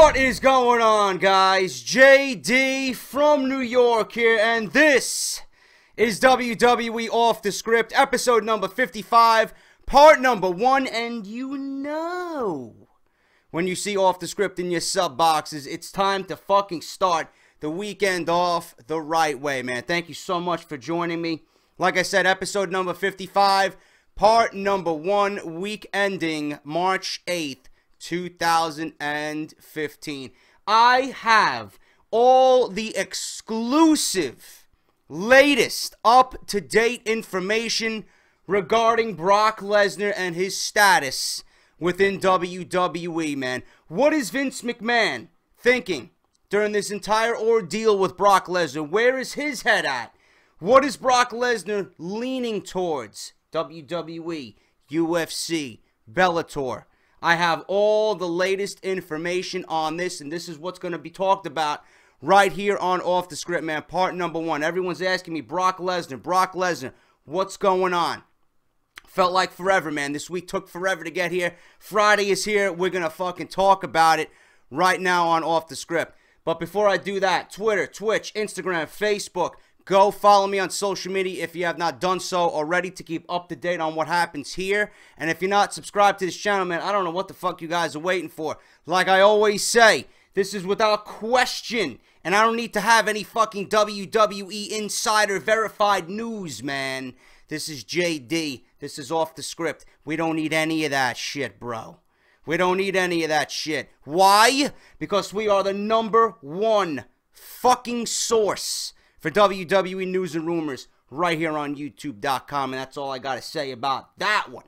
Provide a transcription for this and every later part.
What is going on, guys? JD from New York here, and this is WWE Off The Script, episode number 55, part number 1, and you know, when you see Off The Script in your sub boxes, it's time to fucking start the weekend off the right way, man. Thank you so much for joining me. Like I said, episode number 55, part number 1, week ending March 8th. 2015. I have all the exclusive, latest, up-to-date information regarding Brock Lesnar and his status within WWE, man. What is Vince McMahon thinking during this entire ordeal with Brock Lesnar? Where is his head at? What is Brock Lesnar leaning towards? WWE, UFC, Bellator. I have all the latest information on this, and this is what's going to be talked about right here on Off The Script, man. Part number 1. Everyone's asking me, Brock Lesnar, what's going on? Felt like forever, man. This week took forever to get here. Friday is here. We're going to fucking talk about it right now on Off The Script. But before I do that, Twitter, Twitch, Instagram, Facebook, go follow me on social media if you have not done so already to keep up to date on what happens here. And if you're not subscribed to this channel, man, I don't know what the fuck you guys are waiting for. Like I always say, this is without question. And I don't need to have any fucking WWE insider verified news, man. This is JD. This is Off The Script. We don't need any of that shit, bro. We don't need any of that shit. Why? Because we are the #1 fucking source for WWE news and rumors right here on YouTube.com, and that's all I got to say about that one.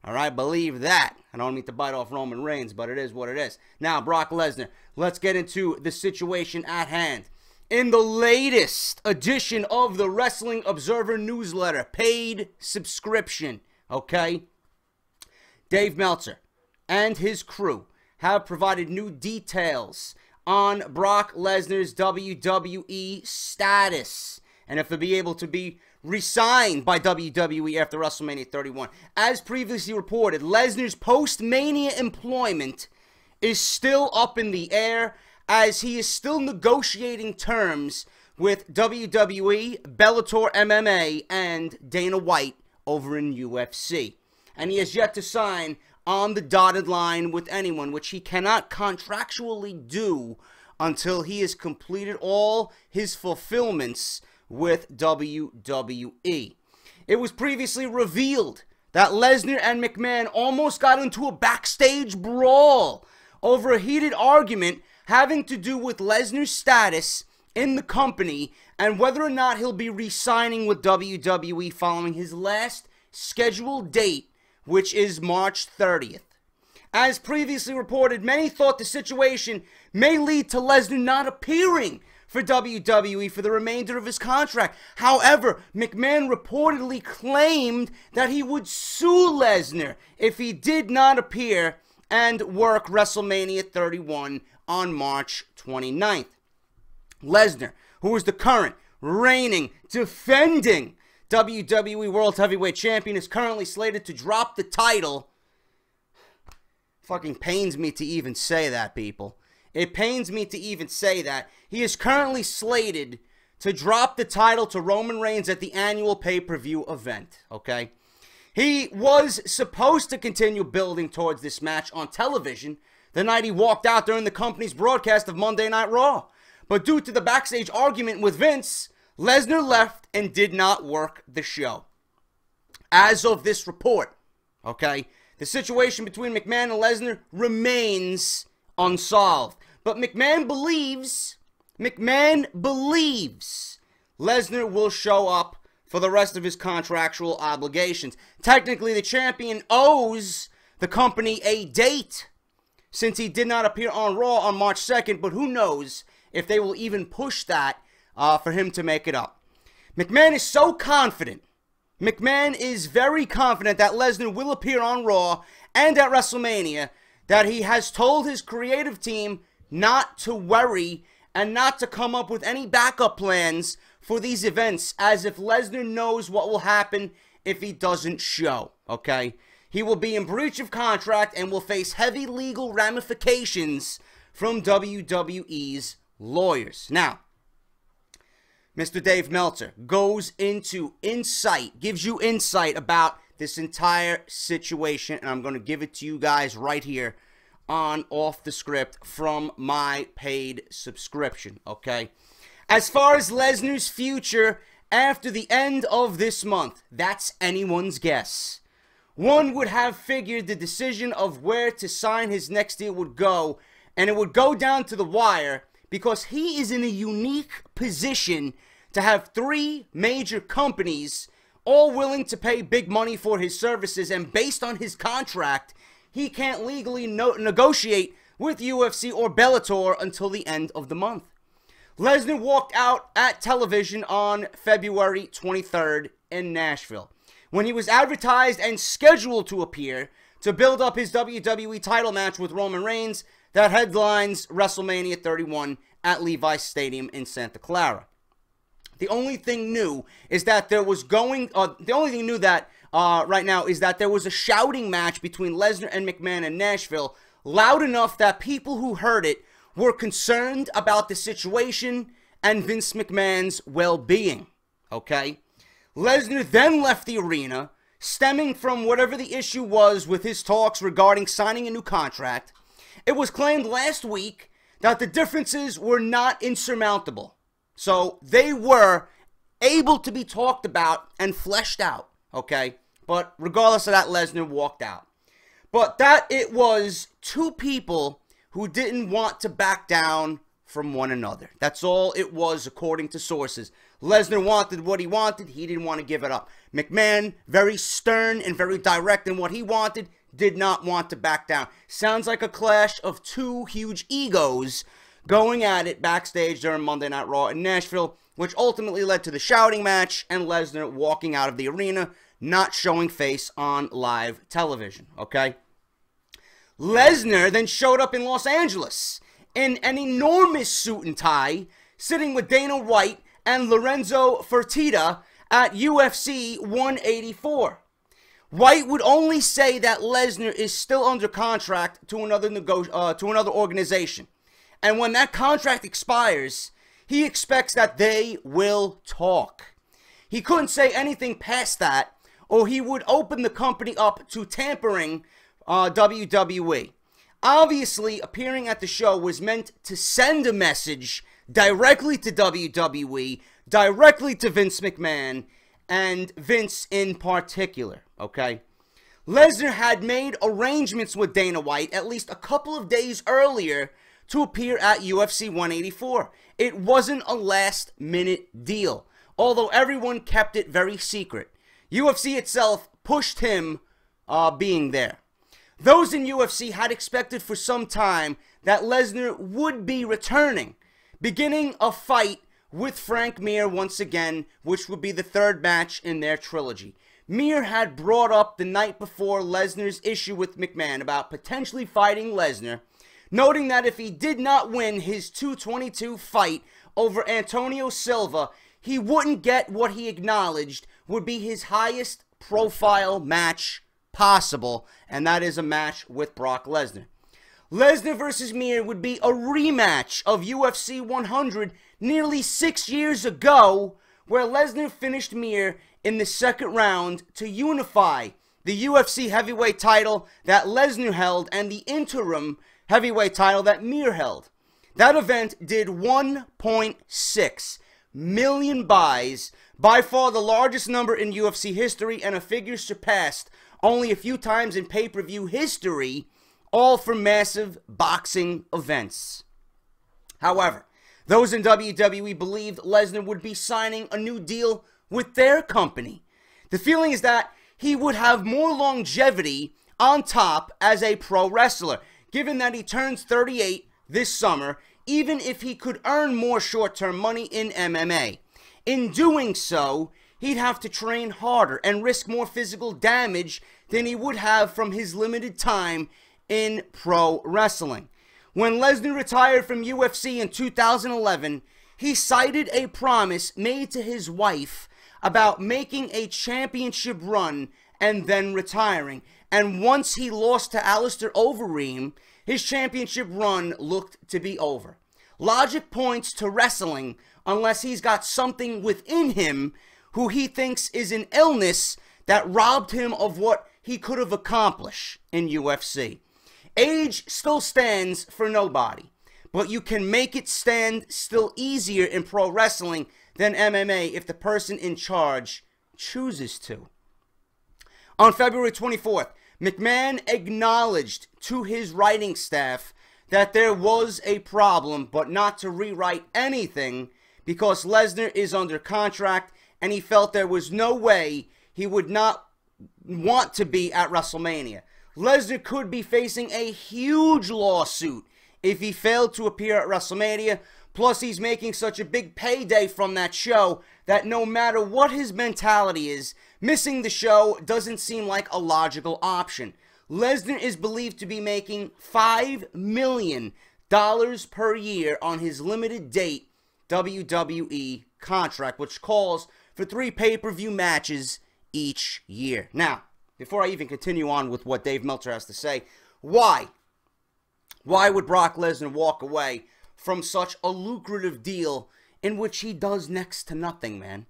All right, believe that. I don't mean to bite off Roman Reigns, but it is what it is. Now, Brock Lesnar, let's get into the situation at hand. In the latest edition of the Wrestling Observer newsletter, paid subscription, okay, Dave Meltzer and his crew have provided new details on Brock Lesnar's WWE status, and if he'll be able to be re-signed by WWE after WrestleMania 31. As previously reported, Lesnar's post-Mania employment is still up in the air, as he is still negotiating terms with WWE, Bellator MMA, and Dana White over in UFC. And he has yet to sign on the dotted line with anyone, which he cannot contractually do until he has completed all his fulfillments with WWE. It was previously revealed that Lesnar and McMahon almost got into a backstage brawl over a heated argument having to do with Lesnar's status in the company and whether or not he'll be re-signing with WWE following his last scheduled date, which is March 30th. As previously reported, many thought the situation may lead to Lesnar not appearing for WWE for the remainder of his contract. However, McMahon reportedly claimed that he would sue Lesnar if he did not appear and work WrestleMania 31 on March 29th. Lesnar, who is the current, reigning, defending WWE World Heavyweight Champion, is currently slated to drop the title. Fucking pains me to even say that, people. It pains me to even say that. He is currently slated to drop the title to Roman Reigns at the annual pay-per-view event, okay? He was supposed to continue building towards this match on television the night he walked out during the company's broadcast of Monday Night Raw. But due to the backstage argument with Vince, Lesnar left and did not work the show. As of this report, okay, the situation between McMahon and Lesnar remains unsolved. But McMahon believes Lesnar will show up for the rest of his contractual obligations. Technically, the champion owes the company a date since he did not appear on Raw on March 2nd, but who knows if they will even push that for him to make it up. McMahon is so confident. McMahon is very confident that Lesnar will appear on Raw and at WrestleMania that he has told his creative team not to worry and not to come up with any backup plans for these events, as if Lesnar knows what will happen if he doesn't show, okay? He will be in breach of contract and will face heavy legal ramifications from WWE's lawyers. Now, Mr. Dave Meltzer goes into insight, gives you insight about this entire situation, and I'm going to give it to you guys right here on Off the Script from my paid subscription, okay? As far as Lesnar's future after the end of this month, that's anyone's guess. One would have figured the decision of where to sign his next deal would go, and it would go down to the wire because he is in a unique position to have three major companies all willing to pay big money for his services, and based on his contract, he can't legally negotiate with UFC or Bellator until the end of the month. Lesnar walked out at television on February 23rd in Nashville, when he was advertised and scheduled to appear to build up his WWE title match with Roman Reigns that headlines WrestleMania 31 at Levi's Stadium in Santa Clara. The only thing new is that there was right now is that there was a shouting match between Lesnar and McMahon in Nashville, loud enough that people who heard it were concerned about the situation and Vince McMahon's well-being, okay? Lesnar then left the arena, stemming from whatever the issue was with his talks regarding signing a new contract. It was claimed last week that the differences were not insurmountable, so they were able to be talked about and fleshed out, okay? But regardless of that, Lesnar walked out. But that it was two people who didn't want to back down from one another. That's all it was, according to sources. Lesnar wanted what he wanted. He didn't want to give it up. McMahon, very stern and very direct in what he wanted, did not want to back down. Sounds like a clash of two huge egos going at it backstage during Monday Night Raw in Nashville, which ultimately led to the shouting match and Lesnar walking out of the arena, not showing face on live television, okay? Lesnar then showed up in Los Angeles in an enormous suit and tie, sitting with Dana White and Lorenzo Fertitta at UFC 184. White would only say that Lesnar is still under contract to another organization, and when that contract expires, he expects that they will talk. He couldn't say anything past that, or he would open the company up to tampering WWE. Obviously, appearing at the show was meant to send a message directly to WWE, directly to Vince McMahon, and Vince in particular, okay? Lesnar had made arrangements with Dana White at least a couple of days earlier to appear at UFC 184. It wasn't a last-minute deal, although everyone kept it very secret. UFC itself pushed him being there. Those in UFC had expected for some time that Lesnar would be returning, beginning a fight with Frank Mir once again, which would be the third match in their trilogy. Mir had brought up the night before Lesnar's issue with McMahon about potentially fighting Lesnar, noting that if he did not win his 222 fight over Antonio Silva, he wouldn't get what he acknowledged would be his highest profile match possible, and that is a match with Brock Lesnar. Lesnar versus Mir would be a rematch of UFC 100 nearly 6 years ago, where Lesnar finished Mir in the second round to unify the UFC heavyweight title that Lesnar held and the interim heavyweight title that Mir held. That event did 1.6 million buys, by far the largest number in UFC history, and a figure surpassed only a few times in pay-per-view history, all for massive boxing events. However, those in WWE believed Lesnar would be signing a new deal with their company. The feeling is that he would have more longevity on top as a pro wrestler, given that he turns 38 this summer, even if he could earn more short-term money in MMA. In doing so, he'd have to train harder and risk more physical damage than he would have from his limited time in pro wrestling. When Lesnar retired from UFC in 2011, he cited a promise made to his wife about making a championship run and then retiring. And once he lost to Alistair Overeem, his championship run looked to be over. Logic points to wrestling unless he's got something within him who he thinks is an illness that robbed him of what he could have accomplished in UFC. Age still stands for nobody, but you can make it stand still easier in pro wrestling than MMA if the person in charge chooses to. On February 24th, McMahon acknowledged to his writing staff that there was a problem, but not to rewrite anything because Lesnar is under contract and he felt there was no way he would not want to be at WrestleMania. Lesnar could be facing a huge lawsuit if he failed to appear at WrestleMania. Plus, he's making such a big payday from that show that no matter what his mentality is, missing the show doesn't seem like a logical option. Lesnar is believed to be making $5 million per year on his limited date WWE contract, which calls for 3 pay-per-view matches each year. Now, before I even continue on with what Dave Meltzer has to say, why? Why would Brock Lesnar walk away from such a lucrative deal in which he does next to nothing, man?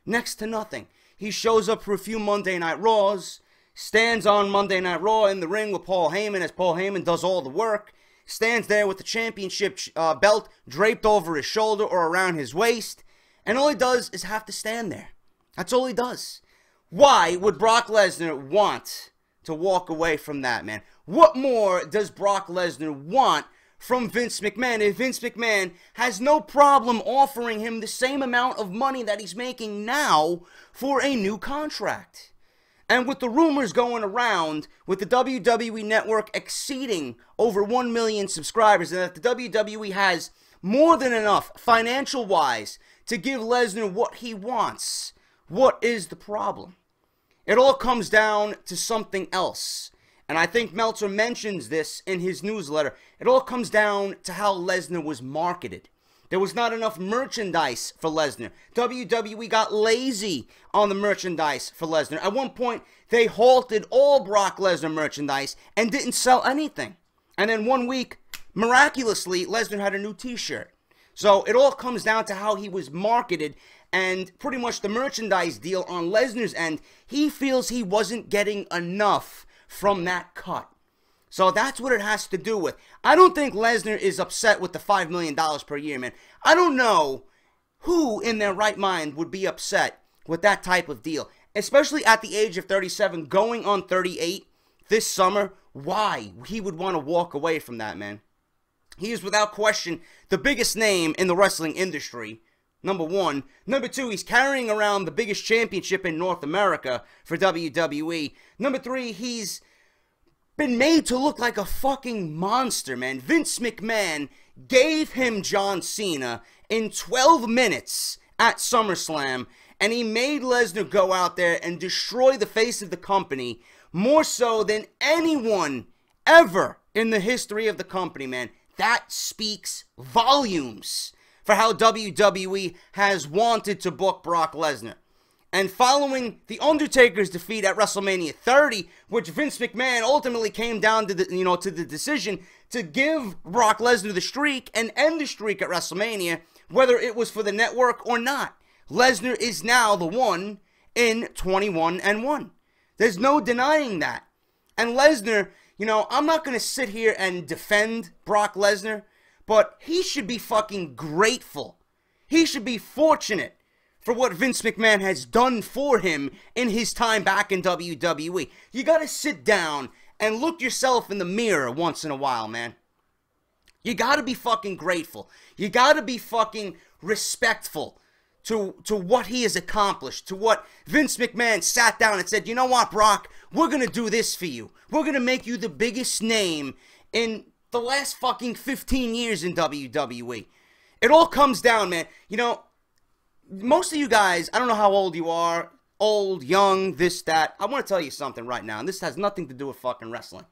Next to nothing. He shows up for a few Monday Night Raws, stands on Monday Night Raw in the ring with Paul Heyman as Paul Heyman does all the work, stands there with the championship belt draped over his shoulder or around his waist, and all he does is have to stand there. That's all he does. Why would Brock Lesnar want to walk away from that, man? What more does Brock Lesnar want from Vince McMahon if Vince McMahon has no problem offering him the same amount of money that he's making now for a new contract? And with the rumors going around, with the WWE Network exceeding over 1 million subscribers, and that the WWE has more than enough financial-wise to give Lesnar what he wants, what is the problem? It all comes down to something else. And I think Meltzer mentions this in his newsletter. It all comes down to how Lesnar was marketed. There was not enough merchandise for Lesnar. WWE got lazy on the merchandise for Lesnar. At one point, they halted all Brock Lesnar merchandise and didn't sell anything. And then one week, miraculously, Lesnar had a new t-shirt. So it all comes down to how he was marketed, and pretty much the merchandise deal on Lesnar's end, he feels he wasn't getting enough from that cut. So that's what it has to do with. I don't think Lesnar is upset with the $5 million per year, man. I don't know who in their right mind would be upset with that type of deal, especially at the age of 37, going on 38 this summer. Why he would want to walk away from that, man? He is without question the biggest name in the wrestling industry, number one. Number two, he's carrying around the biggest championship in North America for WWE. Number three, he's been made to look like a fucking monster, man. Vince McMahon gave him John Cena in 12 minutes at SummerSlam, and he made Lesnar go out there and destroy the face of the company more so than anyone ever in the history of the company, man. That speaks volumes for how WWE has wanted to book Brock Lesnar. And following The Undertaker's defeat at WrestleMania 30, which Vince McMahon ultimately came down to the decision to give Brock Lesnar the streak and end the streak at WrestleMania, whether it was for the network or not. Lesnar is now the one in 21-1. There's no denying that. And Lesnar, I'm not going to sit here and defend Brock Lesnar, but he should be fucking grateful. He should be fortunate for what Vince McMahon has done for him in his time back in WWE. You got to sit down and look yourself in the mirror once in a while, man. You got to be fucking grateful. You got to be fucking respectful to what he has accomplished, to what Vince McMahon sat down and said, you know what, Brock, we're going to do this for you. We're going to make you the biggest name in the last fucking 15 years in WWE. It all comes down, man. Most of you guys, I don't know how old you are, old, young, this, that. I want to tell you something right now, and this has nothing to do with fucking wrestling.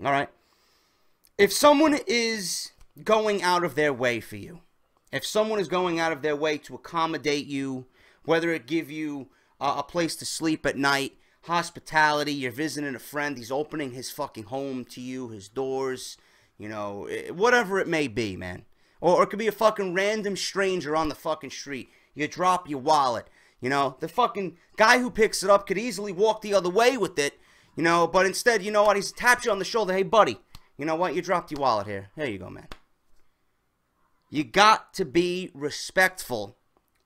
All right? If someone is going out of their way for you, if someone is going out of their way to accommodate you, whether it give you a place to sleep at night, hospitality, you're visiting a friend, he's opening his fucking home to you, his doors, You know, whatever it may be, man. Or it could be a fucking random stranger on the fucking street. You drop your wallet. You know, the fucking guy who picks it up could easily walk the other way with it. You know, but instead, you know what? He taps you on the shoulder. Hey, buddy, you know what? You dropped your wallet here. There you go, man. You got to be respectful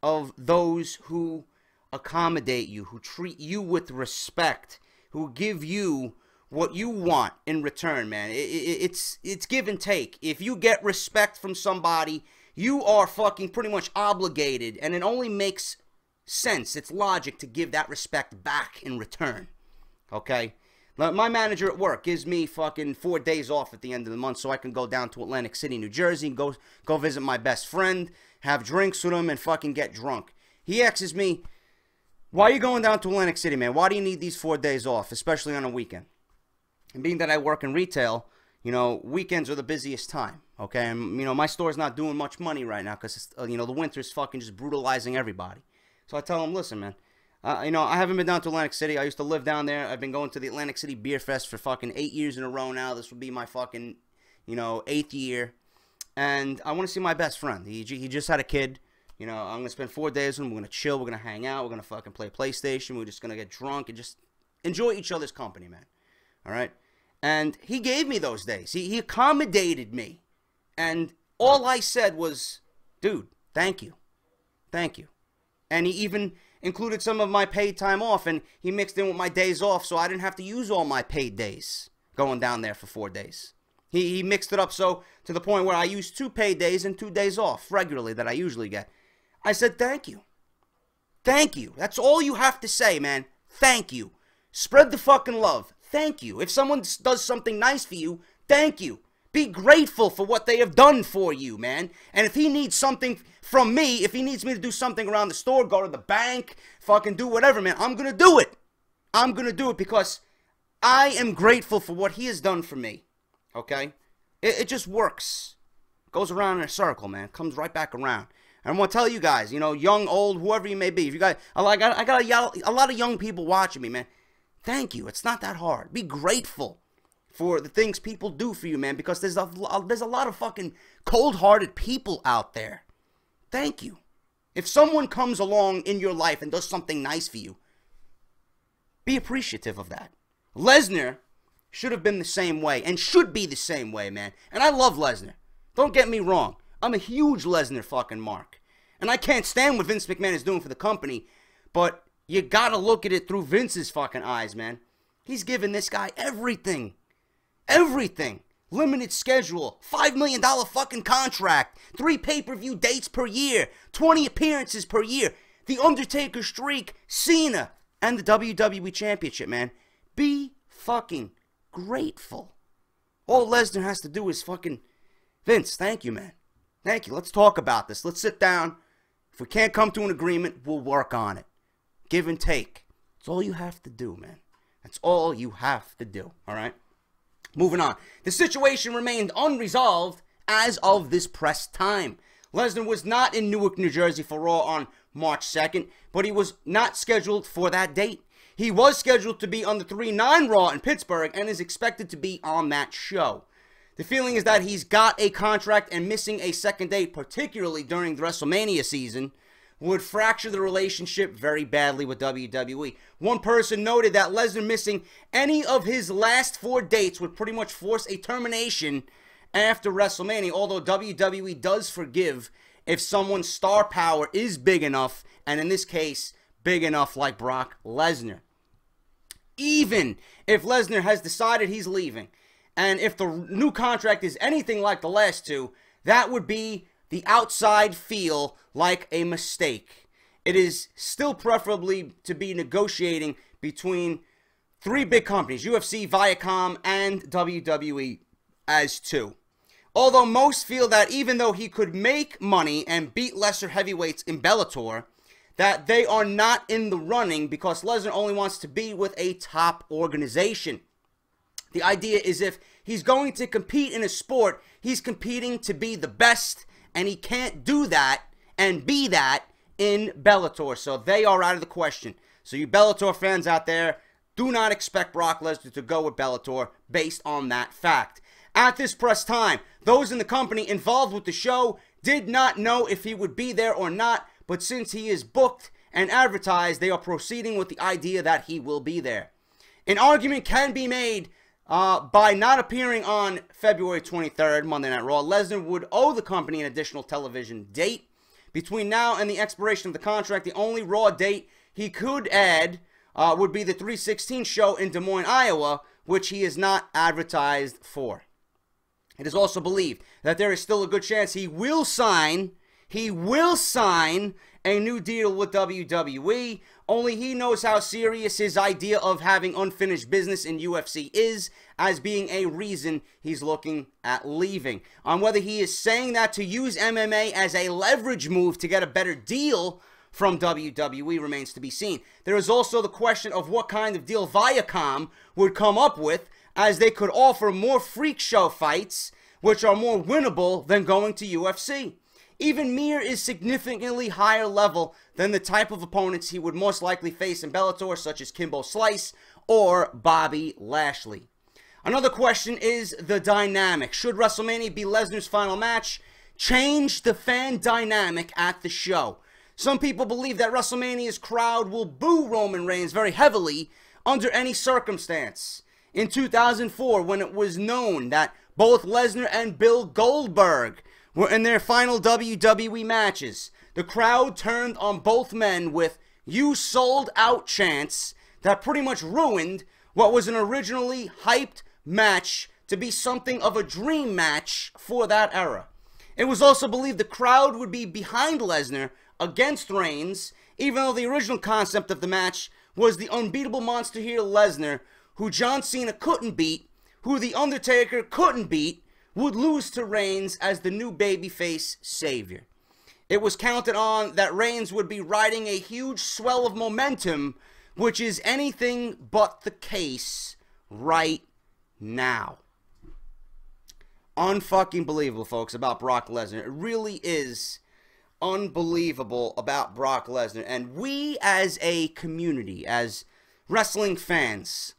of those who accommodate you, who treat you with respect, who give you what you want in return, man. It's give and take. If you get respect from somebody, you are fucking pretty much obligated, and it only makes sense. It's logic to give that respect back in return. Okay? My manager at work gives me fucking 4 days off at the end of the month so I can go down to Atlantic City, New Jersey, and go visit my best friend, have drinks with him, and fucking get drunk. He asks me, why are you going down to Atlantic City, man? Why do you need these 4 days off, especially on a weekend? And being that I work in retail, you know, weekends are the busiest time, okay? And, you know, my store's not doing much money right now because, you know, the winter's fucking just brutalizing everybody. So I tell him, listen, man, you know, I haven't been down to Atlantic City. I used to live down there. I've been going to the Atlantic City Beer Fest for fucking 8 years in a row now. This will be my fucking, you know, 8th year. And I want to see my best friend. He just had a kid. You know, I'm going to spend 4 days with him. We're going to chill. We're going to hang out. We're going to fucking play PlayStation. We're just going to get drunk and just enjoy each other's company, man. All right? And he gave me those days. He accommodated me. And all I said was, dude, thank you. Thank you. And he even included some of my paid time off, and he mixed in with my days off so I didn't have to use all my paid days going down there for 4 days. He mixed it up so to the point where I use 2 paid days and 2 days off regularly that I usually get. I said, thank you. Thank you. That's all you have to say, man. Thank you. Spread the fucking love. Thank you. If someone does something nice for you, thank you. Be grateful for what they have done for you, man. And if he needs something from me, if he needs me to do something around the store, go to the bank, fucking do whatever, man, I'm going to do it. I'm going to do it because I am grateful for what he has done for me. Okay? It just works. Goes around in a circle, man. Comes right back around. And I want to tell you guys, you know, young, old, whoever you may be, if you guys, I got a lot of young people watching me, man. Thank you. It's not that hard. Be grateful for the things people do for you, man, because there's a lot of fucking cold-hearted people out there. Thank you. If someone comes along in your life and does something nice for you, be appreciative of that. Lesnar should have been the same way and should be the same way, man. And I love Lesnar. Don't get me wrong. I'm a huge Lesnar fucking mark. And I can't stand what Vince McMahon is doing for the company, but you gotta look at it through Vince's fucking eyes, man. He's giving this guy everything. Everything. Limited schedule. $5 million fucking contract. 3 pay-per-view dates per year. 20 appearances per year. The Undertaker streak. Cena. And the WWE Championship, man. Be fucking grateful. All Lesnar has to do is fucking... Vince, thank you, man. Thank you. Let's talk about this. Let's sit down. If we can't come to an agreement, we'll work on it. Give and take. That's all you have to do, man. That's all you have to do. All right? Moving on. The situation remained unresolved as of this press time. Lesnar was not in Newark, New Jersey for Raw on March 2nd, but he was not scheduled for that date. He was scheduled to be on the 3-9 Raw in Pittsburgh and is expected to be on that show. The feeling is that he's got a contract and missing a second date, particularly during the WrestleMania season, would fracture the relationship very badly with WWE. One person noted that Lesnar missing any of his last 4 dates would pretty much force a termination after WrestleMania, although WWE does forgive if someone's star power is big enough, and in this case, big enough like Brock Lesnar. Even if Lesnar has decided he's leaving, and if the new contract is anything like the last 2, that would be the outside feel like a mistake. It is still preferably to be negotiating between 3 big companies, UFC, Viacom, and WWE as 2. Although most feel that even though he could make money and beat lesser heavyweights in Bellator, that they are not in the running because Lesnar only wants to be with a top organization. The idea is if he's going to compete in a sport, he's competing to be the best, and he can't do that and be that in Bellator. So they are out of the question. So you Bellator fans out there, do not expect Brock Lesnar to go with Bellator based on that fact. At this press time, those in the company involved with the show did not know if he would be there or not, but since he is booked and advertised, they are proceeding with the idea that he will be there. An argument can be made by not appearing on February 23rd, Monday Night Raw. Lesnar would owe the company an additional television date. Between now and the expiration of the contract, the only Raw date he could add would be the 3/16 show in Des Moines, Iowa, which he is not advertised for. It is also believed that there is still a good chance he will sign a new deal with WWE. Only he knows how serious his idea of having unfinished business in UFC is, as being a reason he's looking at leaving. On whether he is saying that to use MMA as a leverage move to get a better deal from WWE remains to be seen. There is also the question of what kind of deal Viacom would come up with, as they could offer more freak show fights, which are more winnable than going to UFC. Even Mir is significantly higher level than the type of opponents he would most likely face in Bellator, such as Kimbo Slice or Bobby Lashley. Another question is the dynamic. Should WrestleMania be Lesnar's final match? Change the fan dynamic at the show. Some people believe that WrestleMania's crowd will boo Roman Reigns very heavily under any circumstance. In 2004, when it was known that both Lesnar and Bill Goldberg were in their final WWE matches, the crowd turned on both men with "You sold out" chants that pretty much ruined what was an originally hyped match to be something of a dream match for that era. It was also believed the crowd would be behind Lesnar against Reigns, even though the original concept of the match was the unbeatable monster heel Lesnar, who John Cena couldn't beat, who The Undertaker couldn't beat, would lose to Reigns as the new babyface savior. It was counted on that Reigns would be riding a huge swell of momentum, which is anything but the case right now. Unfucking believable, folks, about Brock Lesnar. It really is unbelievable about Brock Lesnar. And we as a community, as wrestling fans,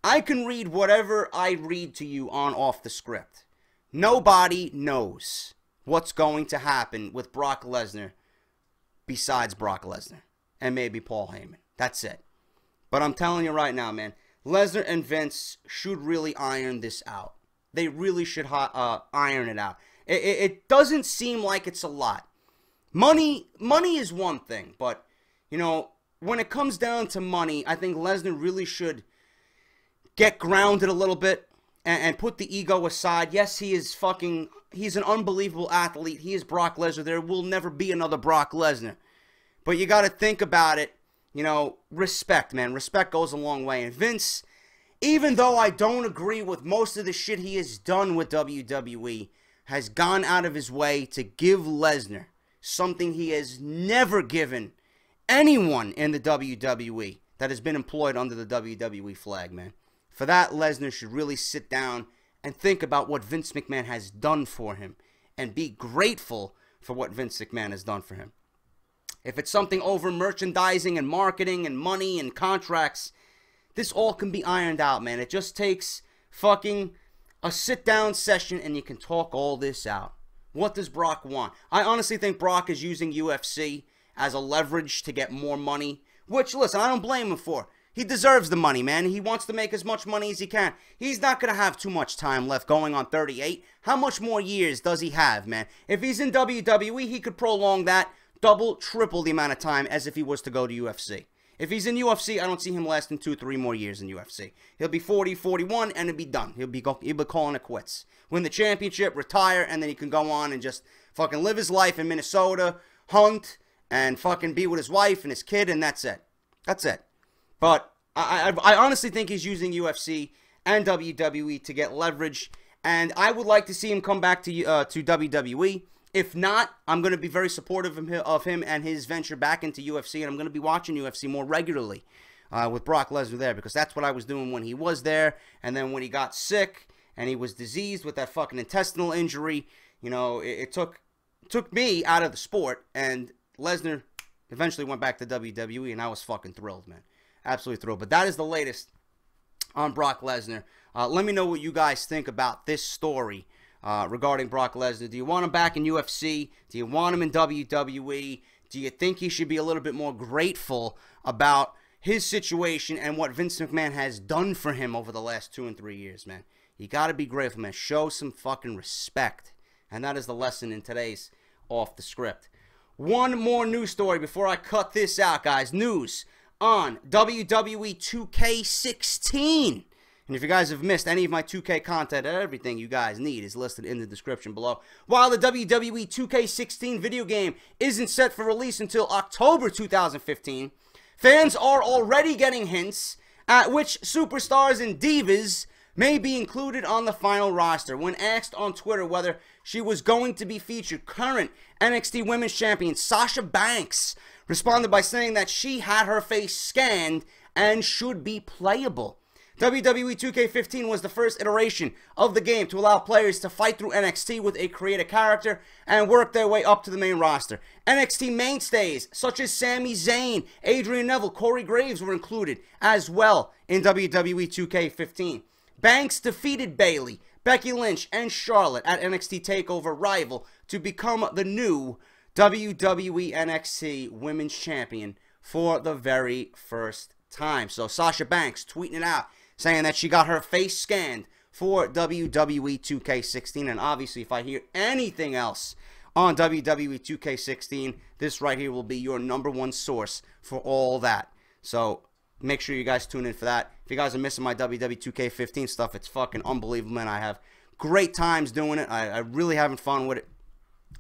I can read whatever I read to you on Off the Script. Nobody knows what's going to happen with Brock Lesnar besides Brock Lesnar and maybe Paul Heyman. That's it. But I'm telling you right now, man, Lesnar and Vince should really iron this out. They really should iron it out. It doesn't seem like it's a lot. Money is one thing, but, you know, when it comes down to money, I think Lesnar really should get grounded a little bit and put the ego aside. Yes, he's an unbelievable athlete. He is Brock Lesnar. There will never be another Brock Lesnar. But you got to think about it. You know, respect, man. Respect goes a long way. And Vince, even though I don't agree with most of the shit he has done with WWE, has gone out of his way to give Lesnar something he has never given anyone in the WWE that has been employed under the WWE flag, man. For that, Lesnar should really sit down and think about what Vince McMahon has done for him and be grateful for what Vince McMahon has done for him. If it's something over merchandising and marketing and money and contracts, this all can be ironed out, man. It just takes fucking a sit-down session and you can talk all this out. What does Brock want? I honestly think Brock is using UFC as a leverage to get more money, which, listen, I don't blame him for. He deserves the money, man. He wants to make as much money as he can. He's not going to have too much time left going on 38. How much more years does he have, man? If he's in WWE, he could prolong that double, triple the amount of time as if he was to go to UFC. If he's in UFC, I don't see him lasting 2-3 more years in UFC. He'll be 40, 41, and he'll be done. He'll be calling it quits. Win the championship, retire, and then he can go on and just fucking live his life in Minnesota, hunt, and fucking be with his wife and his kid, and that's it. That's it. But I honestly think he's using UFC and WWE to get leverage, and I would like to see him come back to WWE. If not, I'm going to be very supportive of him and his venture back into UFC, and I'm going to be watching UFC more regularly with Brock Lesnar there, because that's what I was doing when he was there, and then when he got sick and he was diseased with that fucking intestinal injury, you know, it took me out of the sport, and Lesnar eventually went back to WWE, and I was fucking thrilled, man. Absolutely thrilled. But that is the latest on Brock Lesnar. Let me know what you guys think about this story regarding Brock Lesnar. Do you want him back in UFC? Do you want him in WWE? Do you think he should be a little bit more grateful about his situation and what Vince McMahon has done for him over the last 2 and 3 years, man? You got to be grateful, man. Show some fucking respect. And that is the lesson in today's Off the Script. One more news story before I cut this out, guys. News on WWE 2K16. And if you guys have missed any of my 2K content, everything you guys need is listed in the description below. While the WWE 2K16 video game isn't set for release until October 2015, fans are already getting hints at which superstars and divas may be included on the final roster. When asked on Twitter whether she was going to be featured, current NXT Women's Champion Sasha Banks responded by saying that she had her face scanned and should be playable. WWE 2K15 was the first iteration of the game to allow players to fight through NXT with a created character and work their way up to the main roster. NXT mainstays such as Sami Zayn, Adrian Neville, Corey Graves were included as well in WWE 2K15. Banks defeated Bayley, Becky Lynch, and Charlotte at NXT Takeover Rival to become the new WWE NXT Women's Champion for the very first time. So Sasha Banks tweeting it out, saying that she got her face scanned for WWE 2K16. And obviously, if I hear anything else on WWE 2K16, this right here will be your #1 source for all that. So make sure you guys tune in for that. If you guys are missing my WWE 2K15 stuff, it's fucking unbelievable, man. I have great times doing it. I really having fun with it.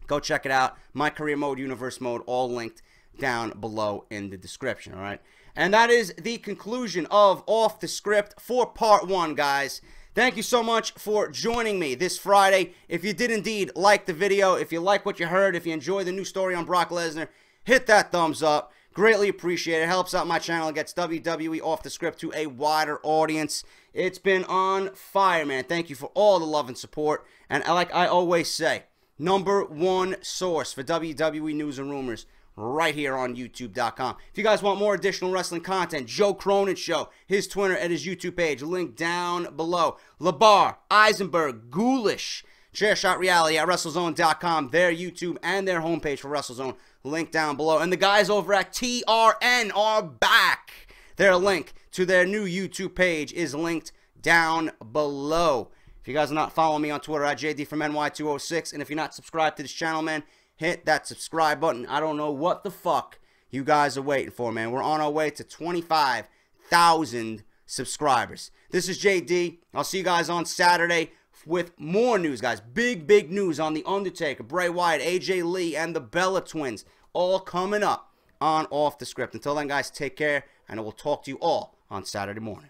Go check it out. My career mode, universe mode, all linked down below in the description, all right? And that is the conclusion of Off the Script for Part 1, guys. Thank you so much for joining me this Friday. If you did indeed like the video, if you like what you heard, if you enjoy the new story on Brock Lesnar, hit that thumbs up. Greatly appreciate it. Helps out my channel and gets WWE Off the Script to a wider audience. It's been on fire, man. Thank you for all the love and support. And like I always say, #1 source for WWE news and rumors right here on YouTube.com. If you guys want more additional wrestling content, Joe Cronin Show, his Twitter and his YouTube page, link down below. LeBar, Eisenberg, Ghoulish, Chairshot Reality at WrestleZone.com, their YouTube and their homepage for WrestleZone, link down below. And the guys over at TRN are back. Their link to their new YouTube page is linked down below. If you guys are not following me on Twitter at JD from NY206, and if you're not subscribed to this channel, man, hit that subscribe button. I don't know what the fuck you guys are waiting for, man. We're on our way to 25,000 subscribers. This is JD. I'll see you guys on Saturday with more news, guys. Big news on The Undertaker, Bray Wyatt, AJ Lee, and the Bella Twins. All coming up on Off the Script. Until then, guys, take care, and I will talk to you all on Saturday morning.